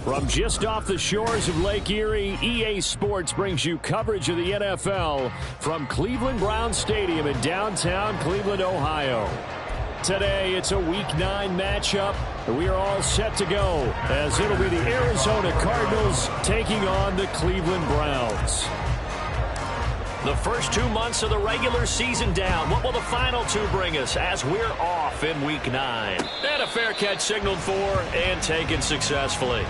From just off the shores of Lake Erie, EA Sports brings you coverage of the NFL from Cleveland Browns Stadium in downtown Cleveland, Ohio. Today, it's a Week 9 matchup, and we are all set to go as it'll be the Arizona Cardinals taking on the Cleveland Browns. The first 2 months of the regular season down. What will the final 2 bring us as we're off in Week 9? And a fair catch signaled for and taken successfully.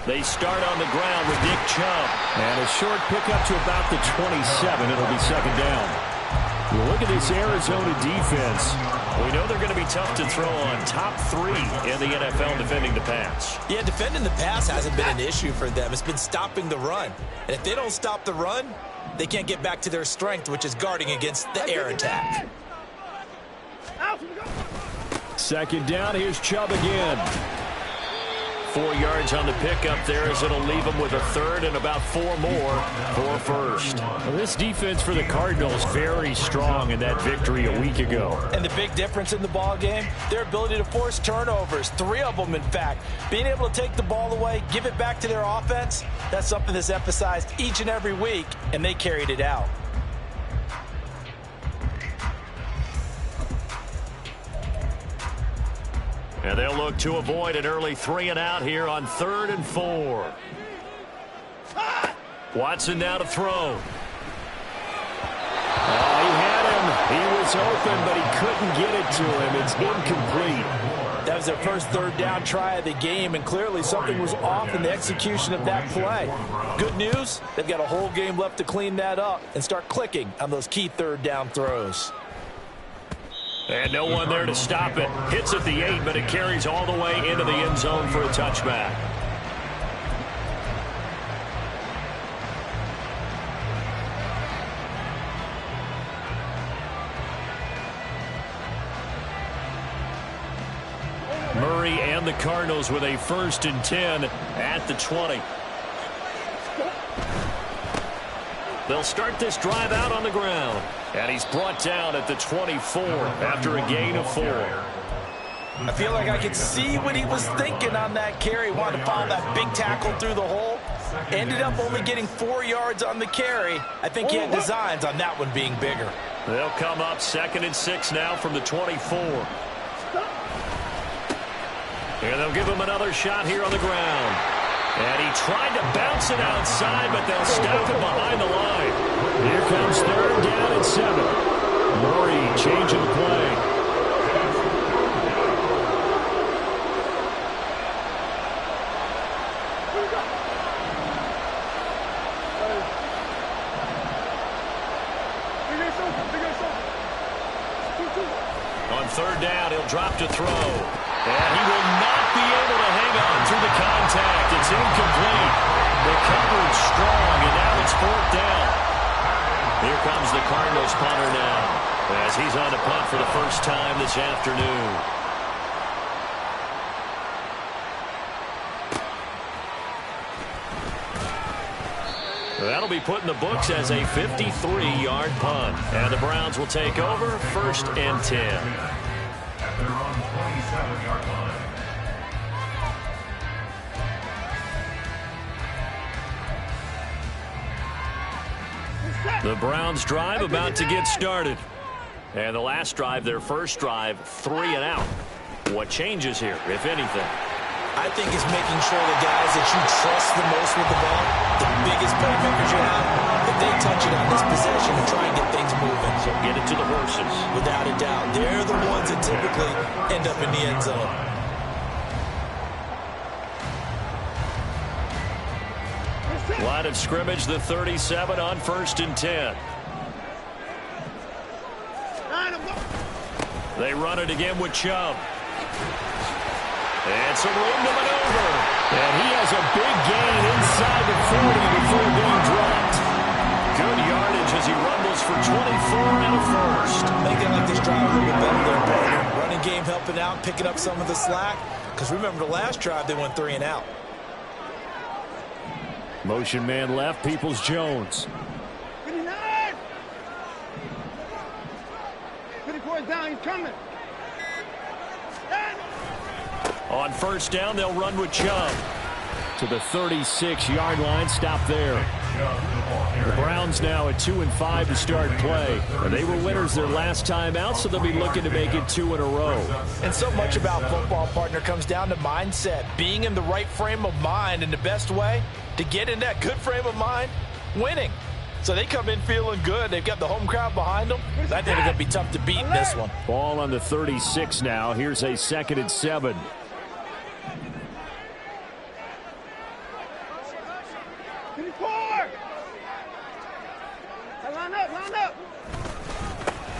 They start on the ground with Nick Chubb. And a short pickup to about the 27. It'll be second down. Look at this Arizona defense. We know they're going to be tough to throw on. Top 3 in the NFL defending the pass. Yeah, defending the pass hasn't been an issue for them. It's been stopping the run. And if they don't stop the run, they can't get back to their strength, which is guarding against the air attack. Second down, here's Chubb again. 4 yards on the pickup there as it'll leave them with a third and about 4 more for first. Well, this defense for the Cardinals very strong in that victory a week ago. And the big difference in the ball game, their ability to force turnovers, 3 of them in fact. Being able to take the ball away, give it back to their offense, that's something that's emphasized each and every week, and they carried it out. And they'll look to avoid an early 3 and out here on 3rd and 4. Watson now to throw. He had him. He was open, but he couldn't get it to him. It's incomplete. That was their first 3rd down try of the game, and clearly something was off in the execution of that play. Good news, they've got a whole game left to clean that up and start clicking on those key 3rd down throws. And no one there to stop it. Hits at the 8, but it carries all the way into the end zone for a touchback. Murray and the Cardinals with a 1st and 10 at the 20. They'll start this drive out on the ground. And he's brought down at the 24 after a gain of 4. I feel like I could see what he was thinking on that carry. Wanted to follow that big tackle through the hole. Ended up only getting 4 yards on the carry. I think he had designs on that one being bigger. They'll come up 2nd and 6 now from the 24. And they'll give him another shot here on the ground. And he tried to bounce it outside, but they'll stop him behind the line. Here comes 3rd down and 7. Murray changing the play. On 3rd down, he'll drop to throw. And he will not be able to hang on through the contact. It's incomplete. The coverage strong, and now it's 4th down. Here comes the Cardinals punter now, as he's on to punt for the first time this afternoon. That'll be put in the books as a 53-yard punt. And the Browns will take over 1st and 10. They're on the 27-yard line. The Browns drive about to get started. And the last drive, their first drive, 3 and out. What changes here, if anything? I think it's making sure the guys that you trust the most with the ball, the biggest playmakers you have, that they touch it on this possession and try and get things moving. So get it to the horses. Without a doubt. They're the ones that typically end up in the end zone. Line of scrimmage, the 37 on 1st and 10. They run it again with Chubb. And some room to maneuver. And he has a big gain inside the 40 before being dropped. Good yardage as he rumbles for 24 and a first. I think they like this drive a little bit better there, partner. Running game helping out, picking up some of the slack. Because remember the last drive, they went 3 and out. Motion man left, Peoples-Jones. 54 down, he's coming. On 1st down, they'll run with Chubb. To the 36-yard line, stop there. The Browns now at 2-5 to start play. And they were winners their last time out, so they'll be looking to make it 2 in a row. And so much about football, partner, comes down to mindset. Being in the right frame of mind, and the best way to get in that good frame of mind, winning. So they come in feeling good. They've got the home crowd behind them. I think they're going to be tough to beat in this one. Ball on the 36 now. Here's a 2nd and 7.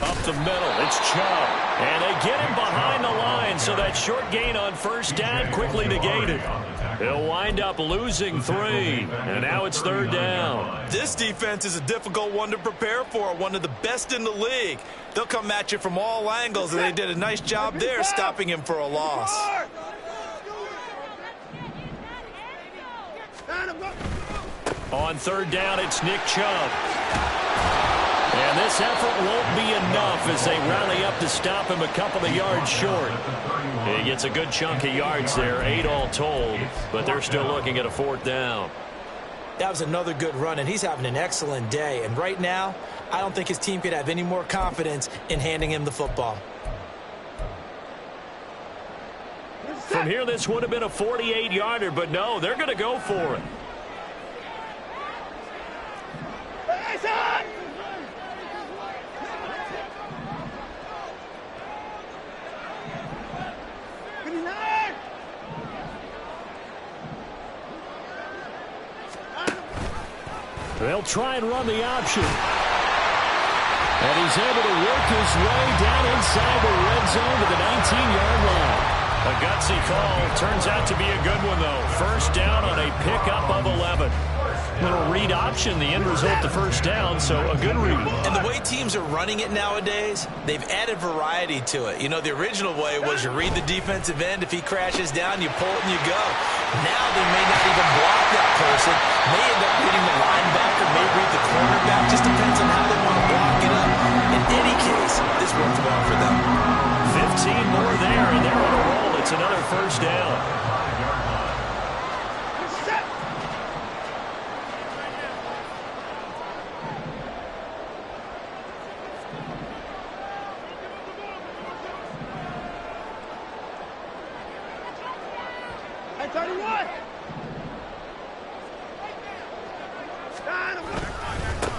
Up the middle, it's Chubb. And they get him behind the line, so that short gain on 1st down quickly negated. He'll wind up losing 3. And now it's 3rd down. This defense is a difficult one to prepare for, one of the best in the league. They'll come at you from all angles, and they did a nice job there stopping him for a loss. On 3rd down, it's Nick Chubb. And this effort won't be enough as they rally up to stop him a couple of yards short. He gets a good chunk of yards there, 8 all told, but they're still looking at a 4th down. That was another good run, and he's having an excellent day. And right now, I don't think his team could have any more confidence in handing him the football. From here, this would have been a 48-yarder, but no, they're going to go for it. They'll try and run the option. And he's able to work his way down inside the red zone to the 19-yard line. A gutsy call. Turns out to be a good one, though. 1st down on a pickup of 11. Little read option, the end result, the 1st down, so a good read. And the way teams are running it nowadays, they've added variety to it. You know, the original way was you read the defensive end. If he crashes down, you pull it and you go. Now they may not even block that person. May end up reading the linebacker, may read the cornerback. Just depends on how they want to block it up. In any case, this worked well for them. 15 more there, and they're on a roll. It's another 1st down.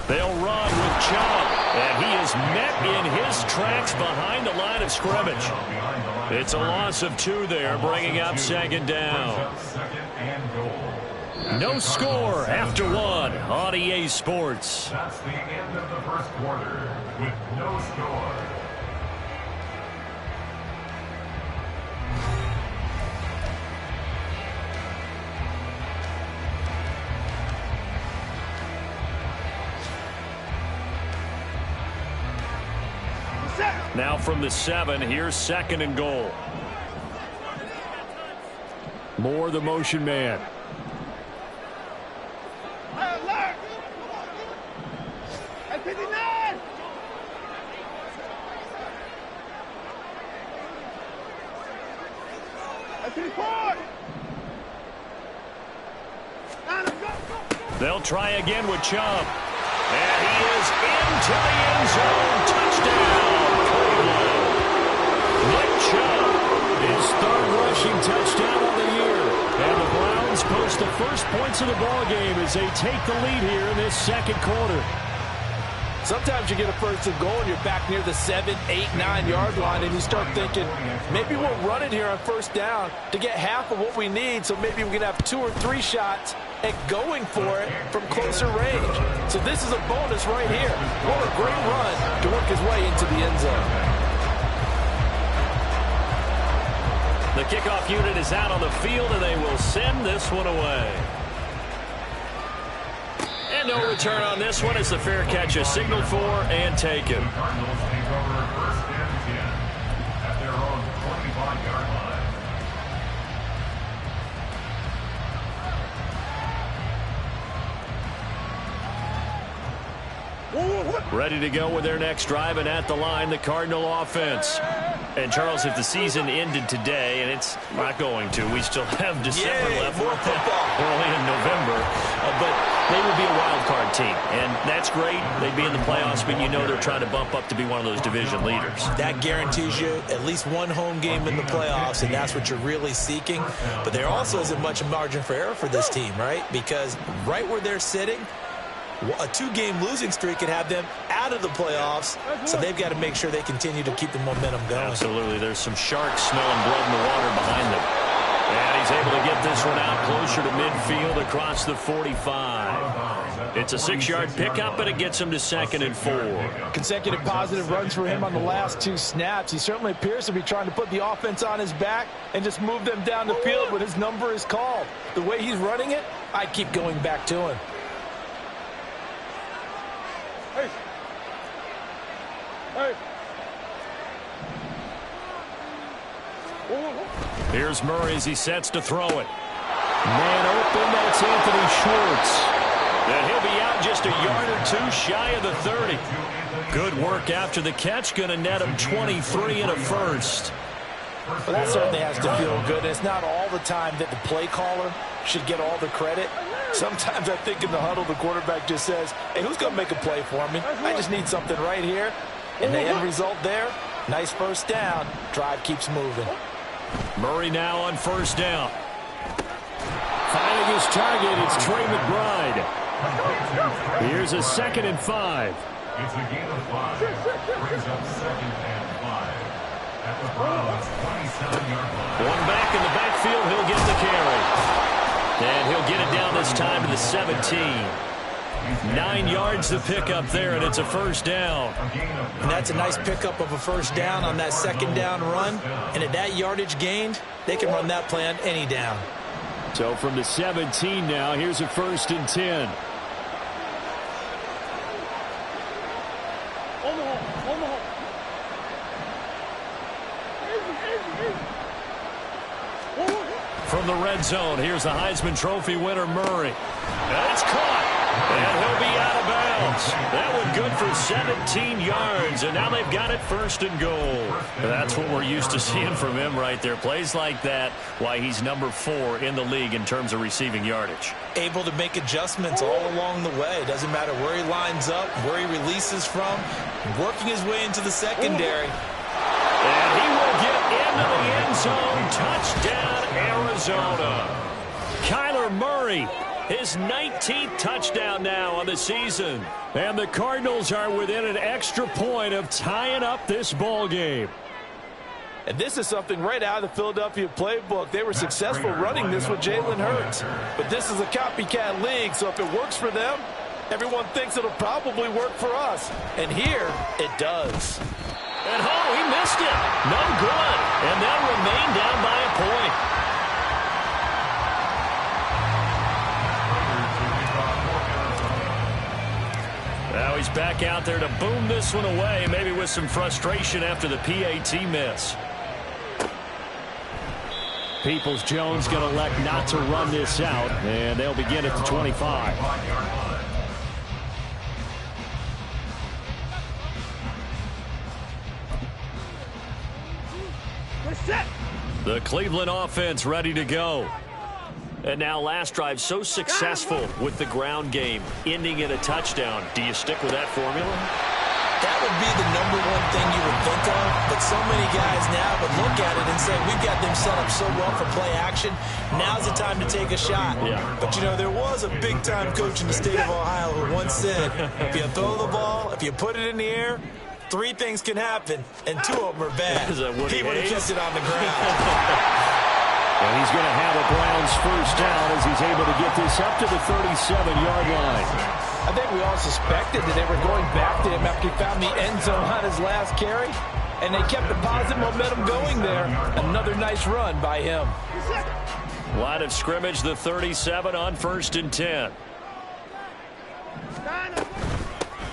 They'll run with Chubb, and he is met in his tracks behind the line of scrimmage. It's a loss of 2 there, bringing up second down. No score after 1 on EA Sports. That's the end of the first quarter with no score. Now from the 7, here's second and goal. Moore, the motion man. They'll try again with Chubb. And he is into the end zone. Touchdown, Cleveland. Nick Chubb, his 3rd rushing touchdown of the year. And the Browns post the first points of the ballgame as they take the lead here in this second quarter. Sometimes you get a first and goal and you're back near the 7, 8, 9-yard line and you start thinking, maybe we'll run it here on first down to get half of what we need, so maybe we can have 2 or 3 shots at going for it from closer range. So this is a bonus right here. What a great run to work his way into the end zone. The kickoff unit is out on the field, and they will send this one away. And no return on this one as the fair catch is signaled for and taken. The Cardinals take over 1st and 10 at their own 25-yard line. Ready to go with their next drive, and at the line, the Cardinal offense. And, Charles, if the season ended today, and it's not going to, we still have December left. More football. We're only in November. But they would be a wild card team, and that's great. They'd be in the playoffs, but you know they're trying to bump up to be one of those division leaders. That guarantees you at least 1 home game in the playoffs, and that's what you're really seeking. But there also isn't much margin for error for this team, right? Because right where they're sitting, a 2-game losing streak could have them out of the playoffs, so they've got to make sure they continue to keep the momentum going. Absolutely. There's some sharks smelling blood in the water behind them. And he's able to get this one out closer to midfield across the 45. It's a 6-yard pickup, and it gets him to 2nd and 4. Consecutive positive runs for him on the last 2 snaps. He certainly appears to be trying to put the offense on his back and just move them down the field when his number is called. The way he's running it, I keep going back to him. Here's Murray as he sets to throw it. Man open, that's Anthony Schwartz. And he'll be out just a yard or 2 shy of the 30. Good work after the catch, going to net him 23 and a first. Well, that certainly has to feel good. It's not all the time that the play caller should get all the credit. Sometimes I think in the huddle, the quarterback just says, hey, who's going to make a play for me? I just need something right here. And the end result there, nice first down. Drive keeps moving. Murray now on first down. Finding his target, it's Trey McBride. Here's a 2nd and 5. It's a gain of 5. Brings up 2nd and 5 at the Browns' 27-yard line. One back in the backfield, he'll get the carry. And he'll get it down this time to the 17. 9 yards to pick up there, and it's a first down. And that's a nice pickup of a first down on that 2nd down run. And at that yardage gained, they can run that play on any down. So from the 17 now, here's a 1st and 10. From the red zone, here's the Heisman Trophy winner, Murray. And it's caught. And he'll be out of bounds. That one good for 17 yards. And now they've got it 1st and goal. That's what we're used to seeing from him right there. Plays like that, why he's number 4 in the league in terms of receiving yardage. Able to make adjustments all along the way. Doesn't matter where he lines up, where he releases from, working his way into the secondary. And he will get into the end zone. Touchdown, Arizona. Kyler Murray His 19th touchdown now on the season. And the Cardinals are within an extra point of tying up this ball game. And this is something right out of the Philadelphia playbook. They were successful running this with Jalen Hurts. But this is a copycat league, so if it works for them, everyone thinks it'll probably work for us. And here, it does. And he missed it. No good. And they'll remain down by a point. Now he's back out there to boom this one away, maybe with some frustration after the PAT miss. Peoples-Jones going to elect not to run this out, and they'll begin at the 25. The Cleveland offense ready to go. And now last drive so successful with the ground game, ending in a touchdown. Do you stick with that formula? That would be the number one thing you would think of, but so many guys now would look at it and say, we've got them set up so well for play action, now's the time to take a shot. Yeah. But, you know, there was a big-time coach in the state of Ohio who once said, if you throw the ball, if you put it in the air, 3 things can happen, and 2 of them are bad. He would have kept it on the ground. And he's going to have a Browns first down as he's able to get this up to the 37-yard line. I think we all suspected that they were going back to him after he found the end zone on his last carry, and they kept the positive momentum going there. Another nice run by him. Line of scrimmage, the 37 on 1st and 10.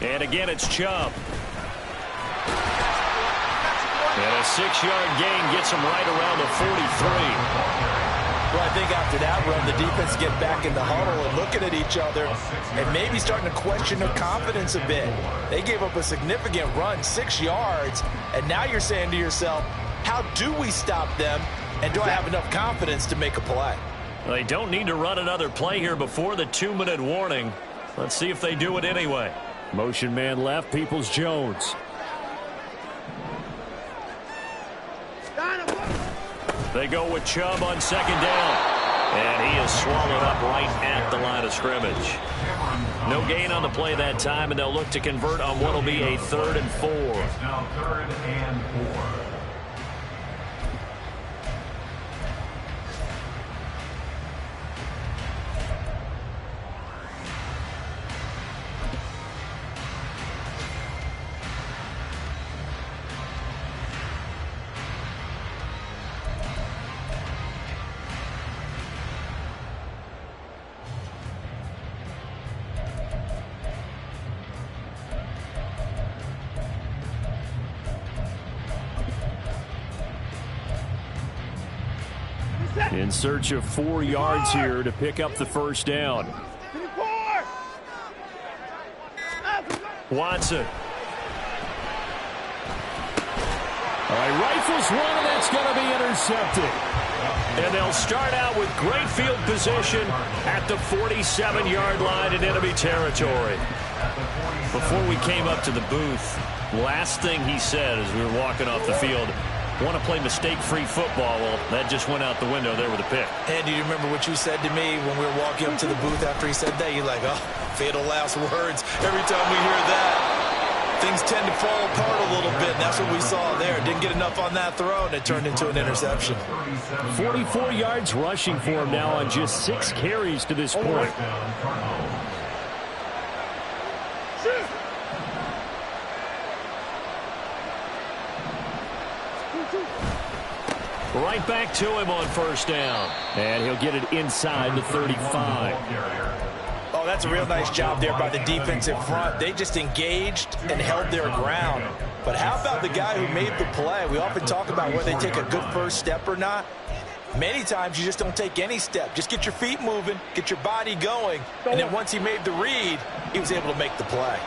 And again, it's Chubb. And a 6-yard gain gets him right around the 43. Well, I think after that run, the defense get back in the huddle and looking at each other and maybe starting to question their confidence a bit. They gave up a significant run, 6 yards, and now you're saying to yourself, how do we stop them, and do I have enough confidence to make a play? Well, they don't need to run another play here before the 2-minute warning. Let's see if they do it anyway. Motion man left, Peoples-Jones. They go with Chubb on 2nd down. And he is swallowed up right at the line of scrimmage. No gain on the play that time, and they'll look to convert on what will be a 3rd and 4. Now 3rd and 4. In search of 4 yards here to pick up the first down. Watson. All right, rifles one, and that's going to be intercepted. And they'll start out with great field position at the 47-yard line in enemy territory. Before we came up to the booth, last thing he said as we were walking off the field, want to play mistake-free football. Well, that just went out the window there with a pick. And do you remember what you said to me when we were walking up to the booth after he said that? You're like, oh, fatal last words. Every time we hear that, things tend to fall apart a little bit. And that's what we saw there. Didn't get enough on that throw, and it turned into an interception. 44 yards rushing for him now on just 6 carries to this point. Right back to him on first down. And he'll get it inside the 35. Oh, that's a real nice job there by the defensive front. They just engaged and held their ground. But how about the guy who made the play? We often talk about whether they take a good first step or not. Many times you just don't take any step. Just get your feet moving, get your body going. And then once he made the read, he was able to make the play.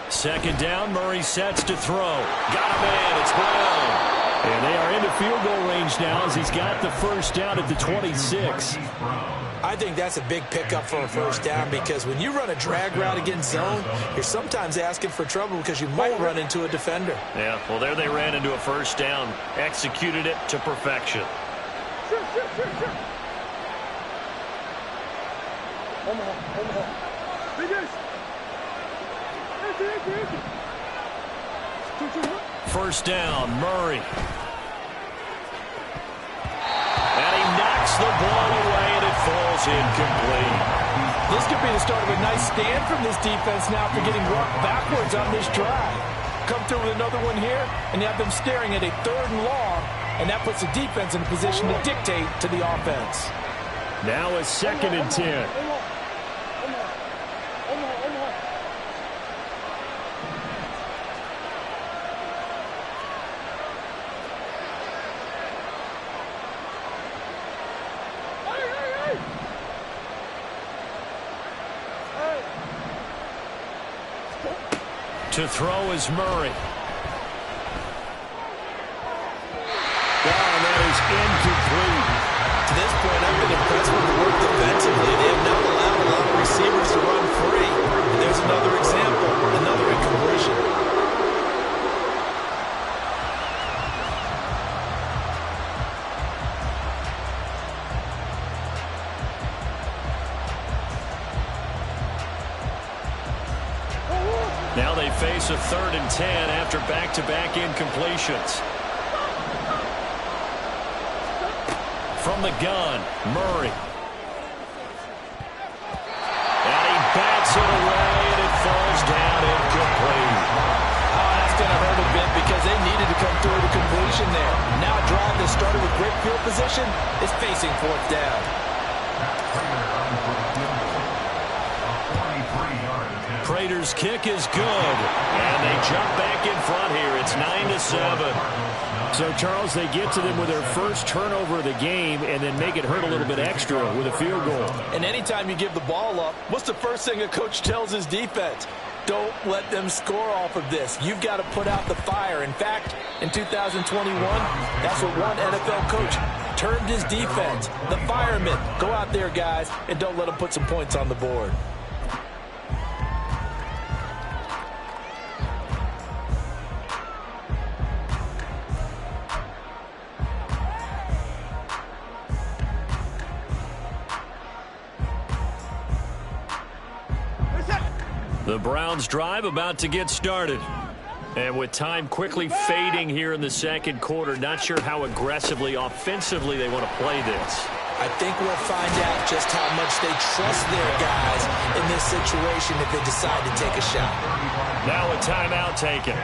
Second down, Murray sets to throw. Got a man, it's Brown. And they are into field goal range now as he's got the first down at the 26. I think that's a big pickup for a first down because when you run a drag route against zone, you're sometimes asking for trouble because you might run into a defender. Yeah, well, there they ran into a first down, executed it to perfection. First down, Murray. And he knocks the ball away, and it falls incomplete. This could be the start of a nice stand from this defense now for getting rocked backwards on this drive. Come through with another one here, and you have them staring at a 3rd and long, and that puts the defense in a position to dictate to the offense. Now a 2nd and 10. To throw is Murray. And that is incomplete. To this point, I've been impressed with the work defensively. They have not allowed a lot of receivers to run free. And there's another example, another incompletion. Now they face a 3rd and 10 after back-to-back incompletions. From the gun, Murray. And he bats it away, and it falls down incomplete. Oh, that's going to hurt a bit because they needed to come through the completion there. Now a drive that started with great field position is facing 4th down. Prater's kick is good, and they jump back in front here. It's 9-7. So, Charles, they get to them with their first turnover of the game and then make it hurt a little bit extra with a field goal. And anytime you give the ball up, what's the first thing a coach tells his defense? Don't let them score off of this. You've got to put out the fire. In fact, in 2021, that's what one NFL coach termed his defense. The firemen. Go out there, guys, and don't let them put some points on the board. The Browns drive about to get started. And with time quickly fading here in the 2nd quarter, not sure how aggressively, offensively they want to play this. I think we'll find out just how much they trust their guys in this situation if they decide to take a shot. Now a timeout taken.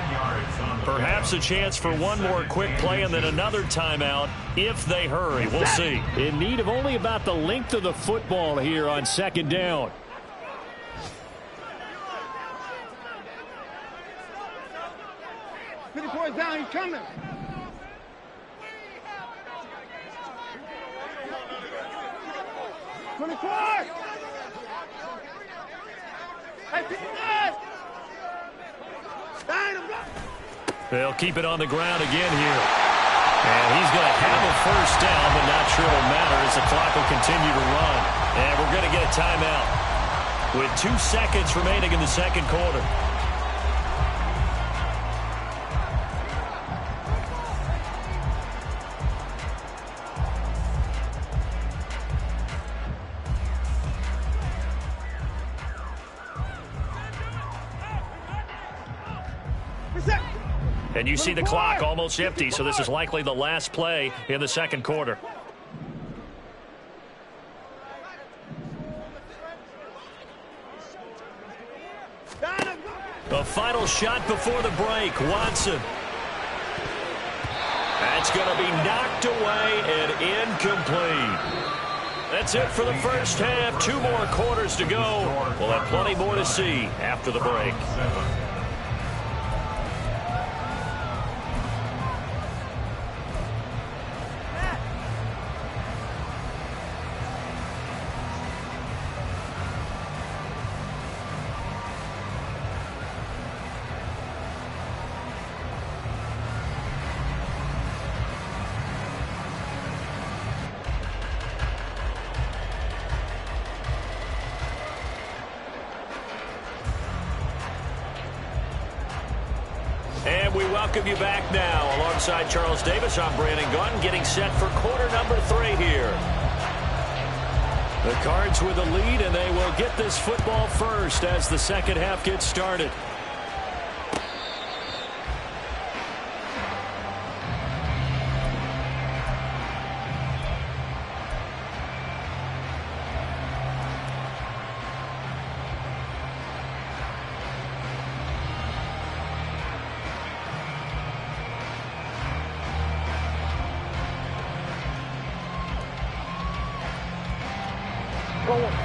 Perhaps a chance for one more quick play and then another timeout if they hurry. We'll see. In need of only about the length of the football here on 2nd down. Down, he's coming. They'll keep it on the ground again here. And he's going to have a first down, but not sure it'll matter as the clock will continue to run. And we're going to get a timeout with 2 seconds remaining in the 2nd quarter. And you see the clock almost empty, so this is likely the last play in the 2nd quarter. A final shot before the break. Watson. That's going to be knocked away and incomplete. That's it for the first half. 2 more quarters to go. We'll have plenty more to see after the break. We welcome you back now. Alongside Charles Davis, I'm Brandon Gunn, getting set for quarter number 3 here. The Cards with the lead, and they will get this football first as the second half gets started.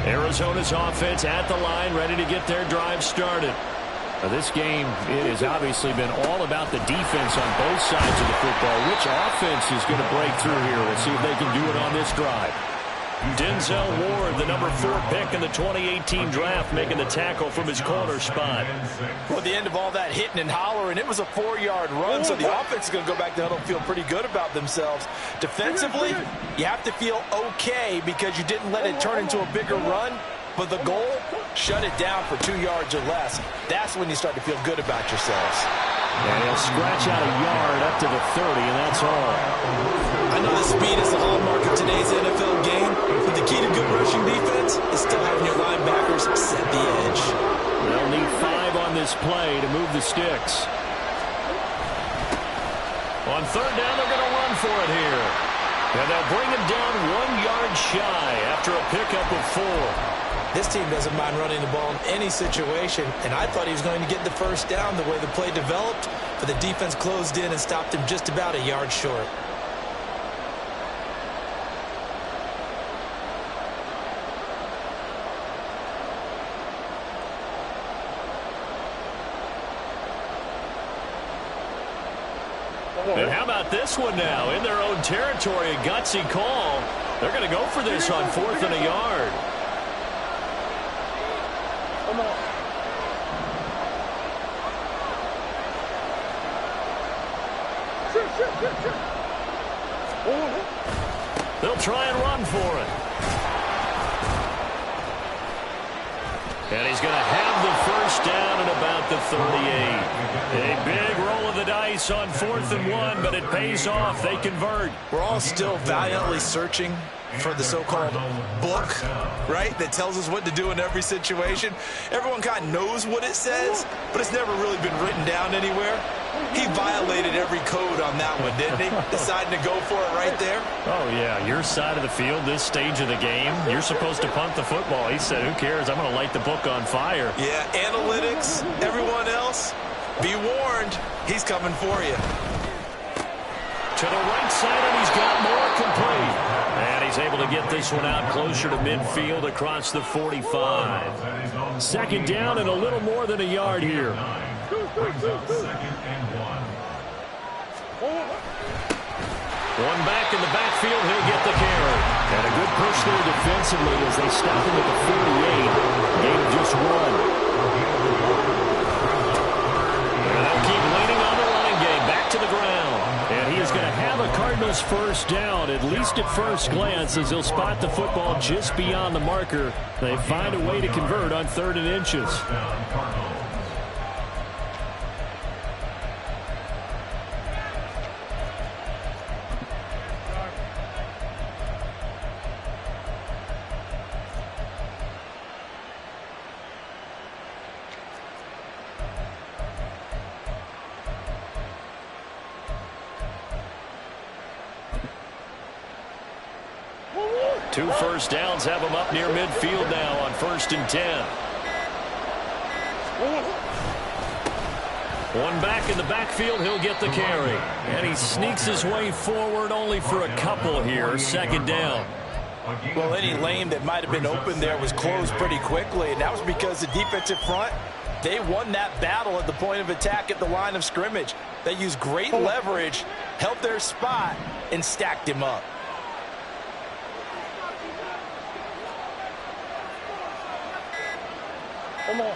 Arizona's offense at the line, ready to get their drive started. This game, it has obviously been all about the defense on both sides of the football. Which offense is going to break through here? We'll see if they can do it on this drive. Denzel Ward, the number 4 pick in the 2018 draft, making the tackle from his corner spot. Well, at the end of all that hitting and hollering, it was a 4-yard run, so the offense is going to go back to huddle and feel pretty good about themselves. Defensively, you have to feel okay because you didn't let it turn into a bigger run, but the goal, shut it down for 2 yards or less. That's when you start to feel good about yourselves. And he'll scratch out a yard up to the 30, and that's all. I know the speed is the hallmark of today's NFL game, but the key to good rushing defense is still having your linebackers set the edge. They'll need 5 on this play to move the sticks. On third down, they're going to run for it here. And they'll bring him down 1 yard shy after a pickup of 4. This team doesn't mind running the ball in any situation, and I thought he was going to get the first down the way the play developed, but the defense closed in and stopped him just about a yard short. And how about this one now? In their own territory, a gutsy call. They're going to go for this on 4th and a yard. Come on. They'll try and run for it. And he's going to have the first down at about the 38. A big roll of the dice on 4th and 1, but it pays off. They convert. We're all still valiantly searching for the so-called book, right, that tells us what to do in every situation. Everyone kind of knows what it says, but it's never really been written down anywhere. He violated every code on that one, didn't he? Deciding to go for it right there. Oh, yeah, your side of the field, this stage of the game, you're supposed to punt the football. He said, who cares? I'm going to light the book on fire. Yeah, analytics, everyone else, be warned, he's coming for you. To the right side, and he's got more complete. And he's able to get this one out closer to midfield across the 45. Second down and a little more than a yard here. One back in the backfield, he'll get the carry. And a good push there defensively as they stop him at the 48. Gain of just 1. And they'll keep leaning on the running game. Back to the ground. And he is going to have a Cardinals first down, at least at first glance, as he'll spot the football just beyond the marker. They find a way to convert on 3rd and inches. Two first downs have him up near midfield now on 1st and 10. One back in the backfield, he'll get the carry. And he sneaks his way forward only for a couple here. 2nd down. Well, any lane that might have been open there was closed pretty quickly, and that was because the defensive front, they won that battle at the point of attack at the line of scrimmage. They used great leverage, held their spot, and stacked him up. Come on.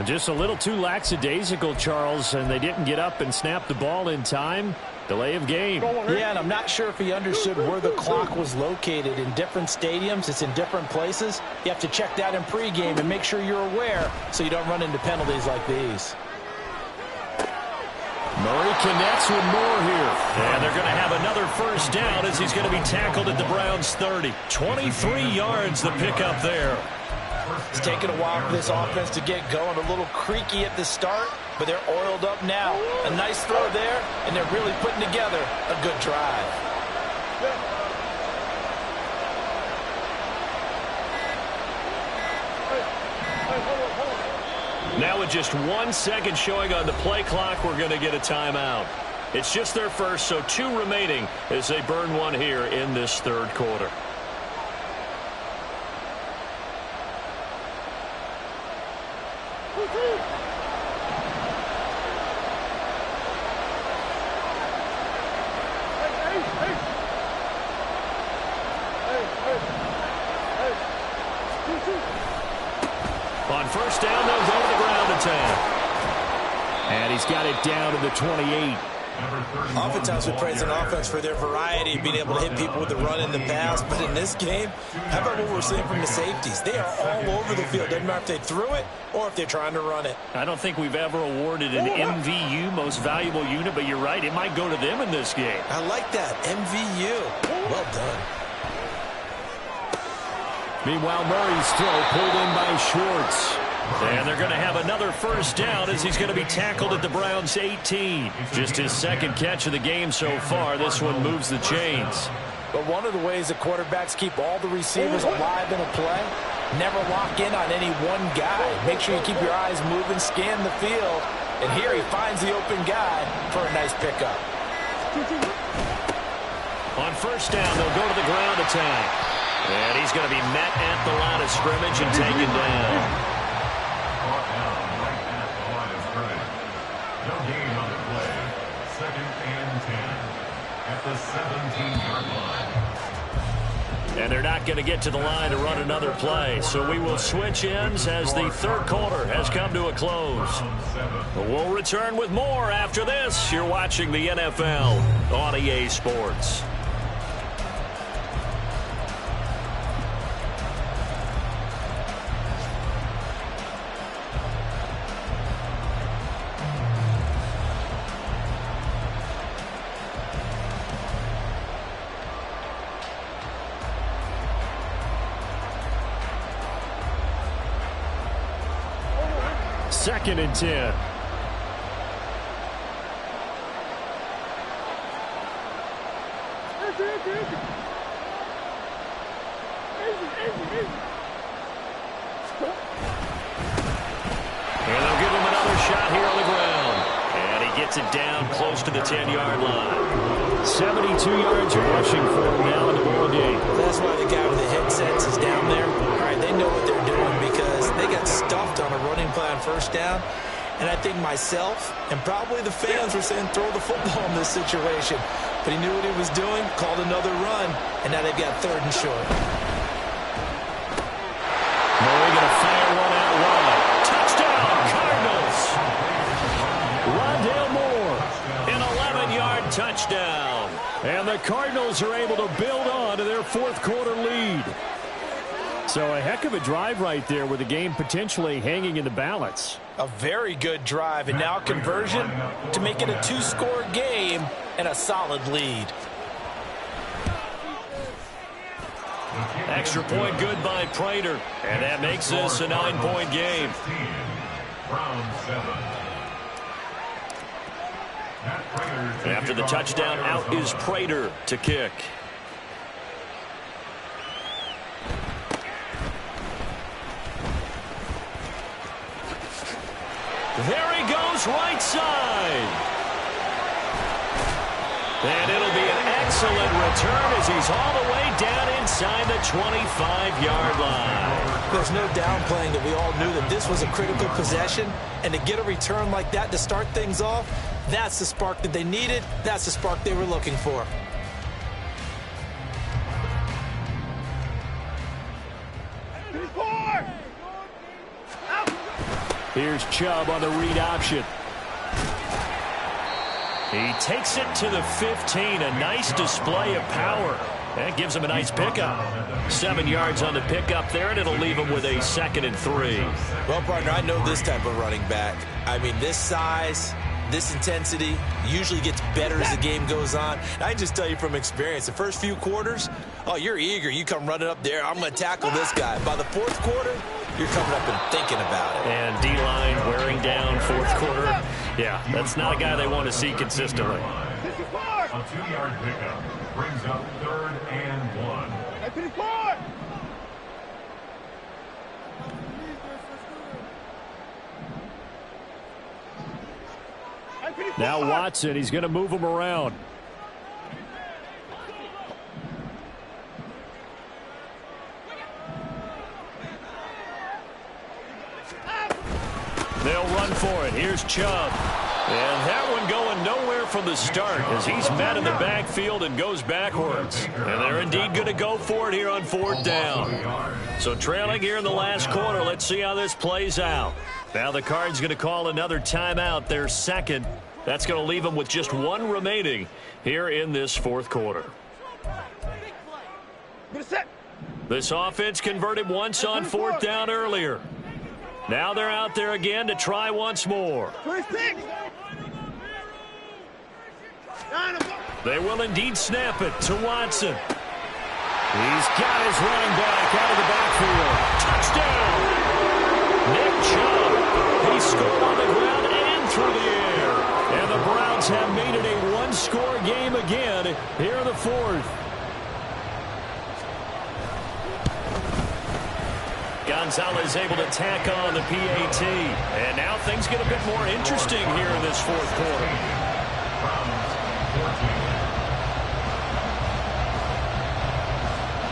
Just a little too lackadaisical, Charles, and they didn't get up and snap the ball in time. Delay of game. Yeah, and I'm not sure if he understood where the clock was located. In different stadiums, it's in different places. You have to check that in pregame and make sure you're aware so you don't run into penalties like these. Murray connects with more here. And they're going to have another first down as he's going to be tackled at the Browns' 30. 23 yards the pickup there. It's taken a while for this offense to get going. A little creaky at the start, but they're oiled up now. A nice throw there, and they're really putting together a good drive. Now with just 1 second showing on the play clock, we're going to get a timeout. It's just their first, so 2 remaining as they burn one here in this third quarter. On first down, they'll go to the ground attack. And he's got it down to the 28. Oftentimes we praise an offense for their variety, being able to hit people with the run and the pass. But in this game, how about what we're seeing from the safeties? They are all over the field. Doesn't matter if they threw it or if they're trying to run it. I don't think we've ever awarded an MVU, most valuable unit, but you're right, it might go to them in this game. I like that, MVU. Well done. Meanwhile, Murray's throw pulled in by Schwartz. And they're going to have another first down as he's going to be tackled at the Browns' 18. Just his second catch of the game so far. This one moves the chains. But one of the ways that quarterbacks keep all the receivers alive in a play, never lock in on any one guy. Make sure you keep your eyes moving, scan the field. And here he finds the open guy for a nice pickup. On first down, they'll go to the ground attack. And he's going to be met at the line of scrimmage and taken down. Brought down right at the line of scrimmage. No gain on the play. 2nd and 10 at the 17-yard line. And they're not going to get to the line to run another play. So we will switch ends as the third quarter has come to a close. We'll return with more after this. You're watching the NFL on EA Sports. Second and 10. And they'll give him another shot here on the ground. And he gets it down close to the 10-yard line. 72 yards rushing for him now in the ball game. That's why the guy with the headsets is down there. All right, they know what they're doing because they got stuffed on a running play on first down. And I think myself and probably the fans were saying throw the football in this situation. But he knew what he was doing, called another run, and now they've got 3rd and short. Murray going to fire one out wide. Touchdown, Cardinals. Rondale Moore, an 11-yard touchdown. And the Cardinals are able to build on to their fourth quarter lead. So a heck of a drive right there with the game potentially hanging in the balance. A very good drive, and now conversion to make it a 2-score game and a solid lead. Extra point good by Prater, and that makes this a 9-point game. After the touchdown, out is Prater to kick. There he goes, right side. And it'll be an excellent return as he's all the way down inside the 25-yard line. There's no downplaying that we all knew that this was a critical possession, and to get a return like that to start things off, that's the spark that they needed. That's the spark they were looking for. Here's Chubb on the read option. He takes it to the 15. A nice display of power. That gives him a nice pickup. 7 yards on the pickup there, and it'll leave him with a 2nd and 3. Well, partner, I know this type of running back. I mean, this size, this intensity usually gets better as the game goes on. And I just tell you from experience, the first few quarters, oh, you're eager. You come running up there, I'm going to tackle this guy. By the 4th quarter, you're coming up and thinking about it. And D-line wearing down 4th quarter. Yeah, that's not a guy they want to see consistently. A 2-yard pickup brings up 3rd and 1. Now Watson, he's going to move him around. They'll run for it. Here's Chubb. And that one going nowhere from the start as he's met in the backfield and goes backwards. And they're indeed going to go for it here on 4th down. So trailing here in the last quarter. Let's see how this plays out. Now the Cards going to call another timeout, their 2nd. That's going to leave them with just 1 remaining here in this 4th quarter. This offense converted once on 4th down earlier. Now they're out there again to try once more. They will indeed snap it to Watson. He's got his running back out of the backfield. Touchdown! Nick Chubb. He scored on the ground and through the air. And the Browns have made it a 1-score game again here in the 4th. Gonzalez able to tack on the PAT. And now things get a bit more interesting here in this 4th quarter.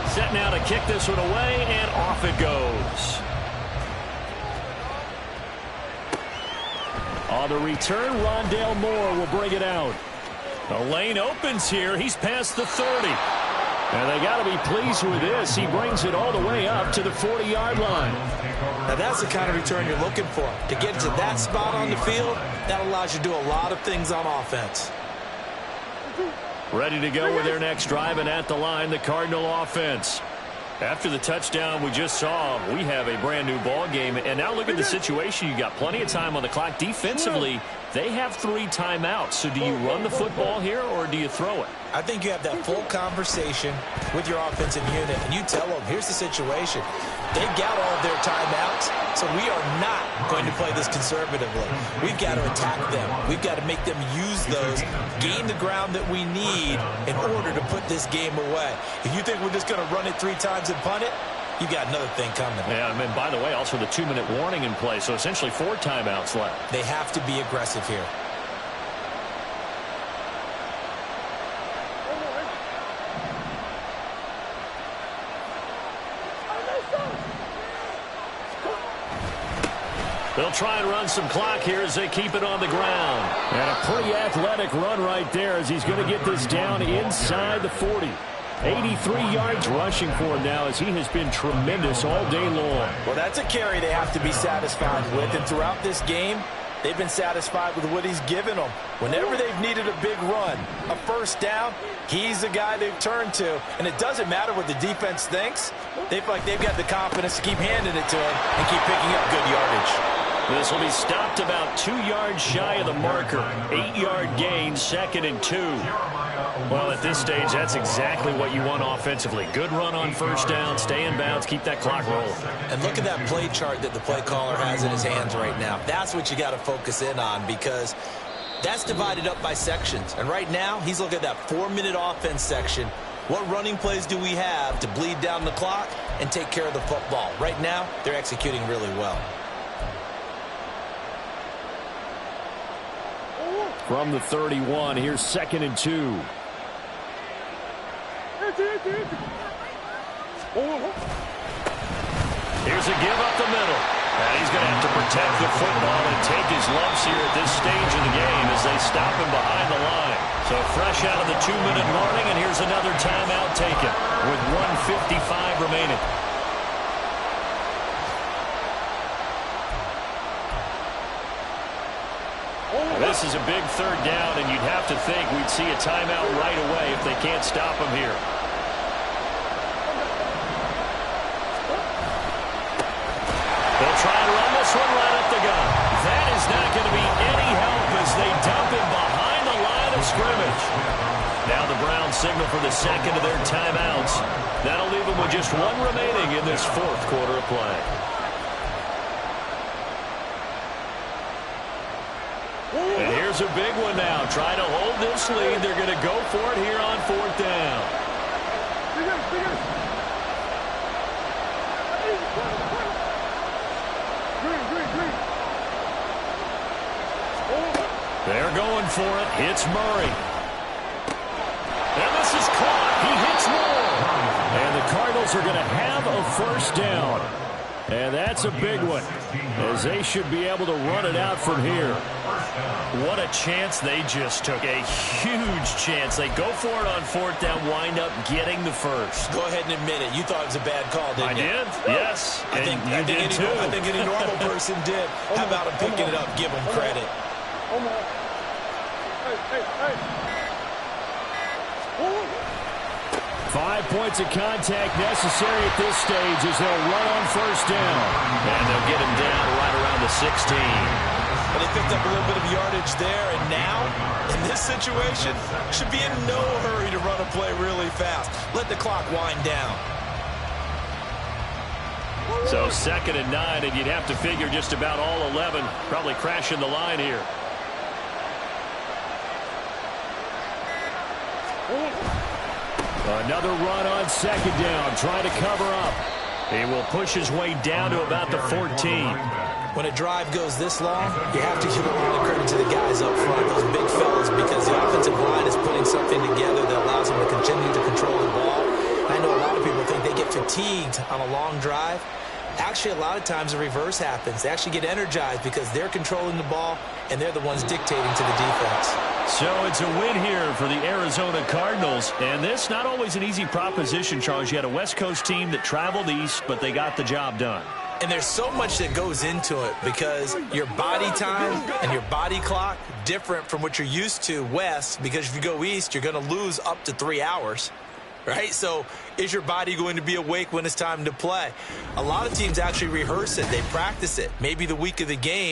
Set now to kick this one away, and off it goes. On the return, Rondale Moore will bring it out. The lane opens here. He's past the 30. And they got to be pleased with this. He brings it all the way up to the 40-yard line. Now that's the kind of return you're looking for. To get to that spot on the field, that allows you to do a lot of things on offense. Ready to go with their next drive, and at the line, the Cardinal offense. After the touchdown we just saw, we have a brand new ball game. And now look at the situation. You got plenty of time on the clock. Defensively, they have 3 timeouts. So do you run the football here or do you throw it? I think you have that full conversation with your offensive unit, and you tell them, here's the situation. They've got all their timeouts, so we are not going to play this conservatively. We've got to attack them. We've got to make them use those, gain the ground that we need in order to put this game away. If you think we're just going to run it 3 times and punt it, you got another thing coming. Yeah, and by the way, also the 2-minute warning in play, so essentially 4 timeouts left. They have to be aggressive here. They'll try and run some clock here as they keep it on the ground. And a pretty athletic run right there as he's going to get this down inside the 40. 83 yards rushing for him now as he has been tremendous all day long. Well, that's a carry they have to be satisfied with. And throughout this game, they've been satisfied with what he's given them. Whenever they've needed a big run, a 1st down, he's the guy they've turned to. And it doesn't matter what the defense thinks. They feel like they've got the confidence to keep handing it to him and keep picking up good yardage. This will be stopped about 2 yards shy of the marker. 8-yard gain, 2nd and 2. Well, at this stage, that's exactly what you want offensively. Good run on 1st down, stay in bounds, keep that clock rolling. And look at that play chart that the play caller has in his hands right now. That's what you got to focus in on, because that's divided up by sections. And right now, he's looking at that 4-minute offense section. What running plays do we have to bleed down the clock and take care of the football? Right now, they're executing really well. From the 31, here's 2nd and 2. Here's a give up the middle. And he's going to have to protect the football and take his lumps here at this stage of the game as they stop him behind the line. So fresh out of the 2-minute warning, and here's another timeout taken with 1:55 remaining. This This is a big third down, and you'd have to think we'd see a timeout right away if they can't stop him here. They'll try and run this one right up the gut. That is not going to be any help as they dump him behind the line of scrimmage. Now the Browns signal for the second of their timeouts. That'll leave them with just one remaining in this fourth quarter of play. And here's a big one now. Try to hold this lead. They're going to go for it here on fourth down. They're going for it. Hits Murray. And this is caught. He hits more. And the Cardinals are going to have a first down. And that's a big one, as they should be able to run it out from here. What a chance they just took. A huge chance. They go for it on fourth down, wind up getting the first. Go ahead and admit it. You thought it was a bad call, didn't you? I did, yes. I think any normal person did. How about him picking it up? Give him credit. 5 points of contact necessary at this stage as they'll run on first down. And they'll get him down right around the 16. But they picked up a little bit of yardage there, and now, in this situation, should be in no hurry to run a play really fast. Let the clock wind down. So 2nd and 9, and you'd have to figure just about all 11 probably crashing the line here. Another run on 2nd down, trying to cover up. He will push his way down to about the 14. When a drive goes this long, you have to give a lot of credit to the guys up front, those big fellas, because the offensive line is putting something together that allows them to continue to control the ball. I know a lot of people think they get fatigued on a long drive. Actually, a lot of times the reverse happens. They actually get energized because they're controlling the ball, and they're the ones dictating to the defense. So it's a win here for the Arizona Cardinals. And this, not always an easy proposition, Charles. You had a West Coast team that traveled east, but they got the job done. And there's so much that goes into it because your body time and your body clock different from what you're used to west, because if you go east, you're going to lose up to 3 hours. Right? So is your body going to be awake when it's time to play? A lot of teams actually rehearse it. They practice it. Maybe the week of the game,